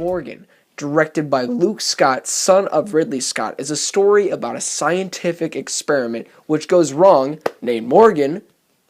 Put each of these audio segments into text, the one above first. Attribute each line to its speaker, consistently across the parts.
Speaker 1: Morgan, directed by Luke Scott, son of Ridley Scott, is a story about a scientific experiment which goes wrong, named Morgan,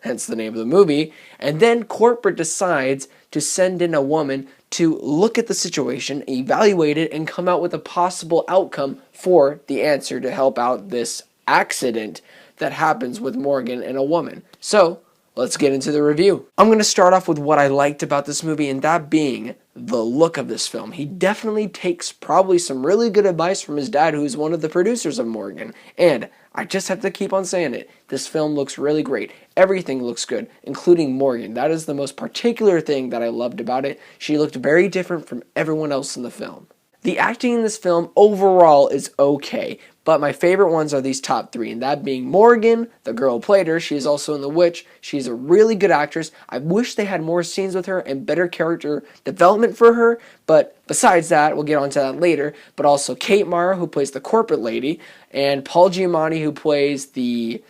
Speaker 1: hence the name of the movie, and then corporate decides to send in a woman to look at the situation, evaluate it, and come out with a possible outcome for the answer to help out this accident that happens with Morgan and a woman. So, let's get into the review. I'm going to start off with what I liked about this movie, and that being the look of this film. He definitely takes probably some really good advice from his dad, who's one of the producers of Morgan. And I just have to keep on saying it. This film looks really great. Everything looks good, including Morgan. That is the most particular thing that I loved about it. She looked very different from everyone else in the film. The acting in this film overall is okay, but my favorite ones are these top three, and that being Morgan, the girl who played her. She is also in The Witch. She's a really good actress. I wish they had more scenes with her and better character development for her, but besides that, we'll get onto that later, but also Kate Mara, who plays the corporate lady, and Paul Giamatti, who plays the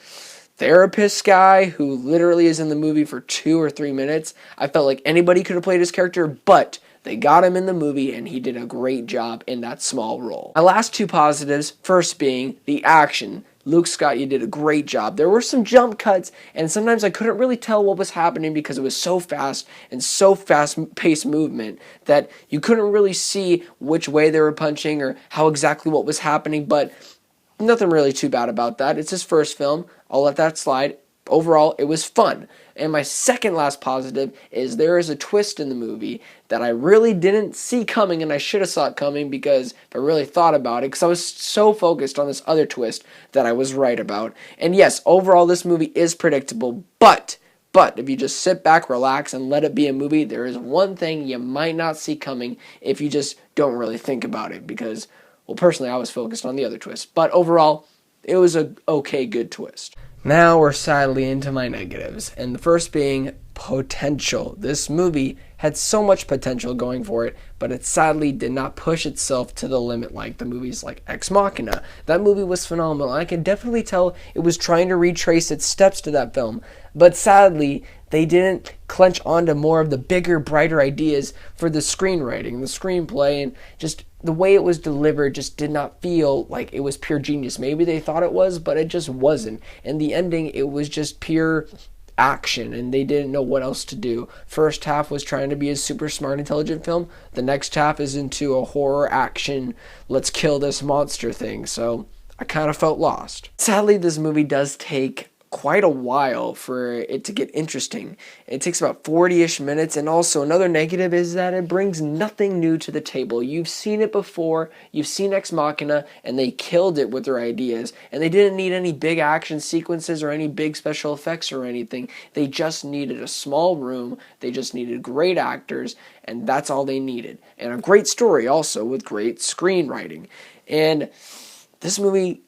Speaker 1: therapist guy who literally is in the movie for 2 or 3 minutes. I felt like anybody could have played his character, but they got him in the movie, and he did a great job in that small role. My last two positives, first being the action. Luke Scott, you did a great job. There were some jump cuts, and sometimes I couldn't really tell what was happening because it was so fast and so fast-paced movement that you couldn't really see which way they were punching or how exactly what was happening, but nothing really too bad about that. It's his first film. I'll let that slide. Overall, it was fun. And my second last positive is there is a twist in the movie that I really didn't see coming, and I should have saw it coming because if I really thought about it, because I was so focused on this other twist that I was right about. And yes, overall this movie is predictable, but if you just sit back, relax, and let it be a movie, there is one thing you might not see coming if you just don't really think about it because, well, personally, I was focused on the other twist. But overall, it was a okay, good twist. Now we're sadly into my negatives, and the first being potential. This movie had so much potential going for it, but it sadly did not push itself to the limit like the movies like Ex Machina. That movie was phenomenal. I can definitely tell it was trying to retrace its steps to that film, but sadly, they didn't clench onto more of the bigger, brighter ideas for the screenwriting, the screenplay, and just the way it was delivered just did not feel like it was pure genius. Maybe they thought it was, but it just wasn't. And the ending, it was just pure action, and they didn't know what else to do. First half was trying to be a super smart, intelligent film. The next half is into a horror action, let's kill this monster thing. So I kind of felt lost. Sadly, this movie does take quite a while for it to get interesting. It takes about 40-ish minutes, and also another negative is that it brings nothing new to the table. You've seen it before, you've seen Ex Machina, and they killed it with their ideas, and they didn't need any big action sequences or any big special effects or anything. They just needed a small room, they just needed great actors, and that's all they needed. And a great story also with great screenwriting. And this movie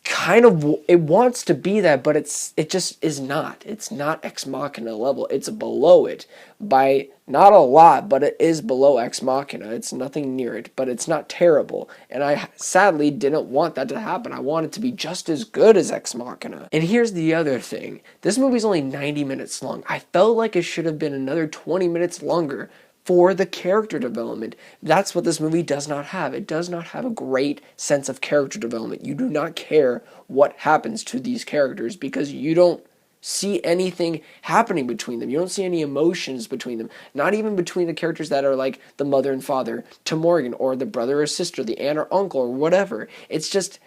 Speaker 1: kind of, it wants to be that, but it just is not. It's not Ex Machina level. It's below it by not a lot, but it is below Ex Machina. It's nothing near it, but it's not terrible. And I sadly didn't want that to happen. I want it to be just as good as Ex Machina. And here's the other thing. This movie's only 90 minutes long. I felt like it should have been another 20 minutes longer for the character development. That's what this movie does not have. It does not have a great sense of character development. You do not care what happens to these characters because you don't see anything happening between them. You don't see any emotions between them. Not even between the characters that are like the mother and father to Morgan, or the brother or sister, the aunt or uncle, or whatever. It's just,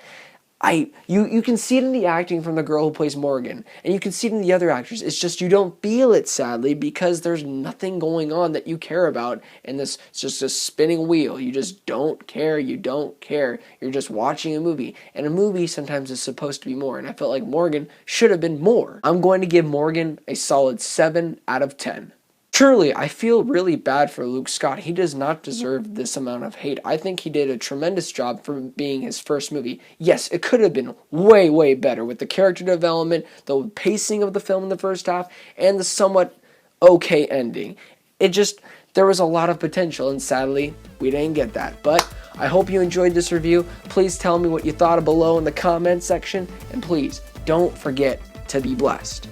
Speaker 1: you can see it in the acting from the girl who plays Morgan, and you can see it in the other actors. It's just you don't feel it, sadly, because there's nothing going on that you care about, and it's just a spinning wheel. You just don't care. You don't care. You're just watching a movie, and a movie sometimes is supposed to be more, and I felt like Morgan should have been more. I'm going to give Morgan a solid 7 out of 10. Truly, I feel really bad for Luke Scott. He does not deserve this amount of hate. I think he did a tremendous job for being his first movie. Yes, it could have been way, way better with the character development, the pacing of the film in the first half, and the somewhat okay ending. There was a lot of potential, and sadly, we didn't get that. But I hope you enjoyed this review. Please tell me what you thought below in the comment section, and please don't forget to be blessed.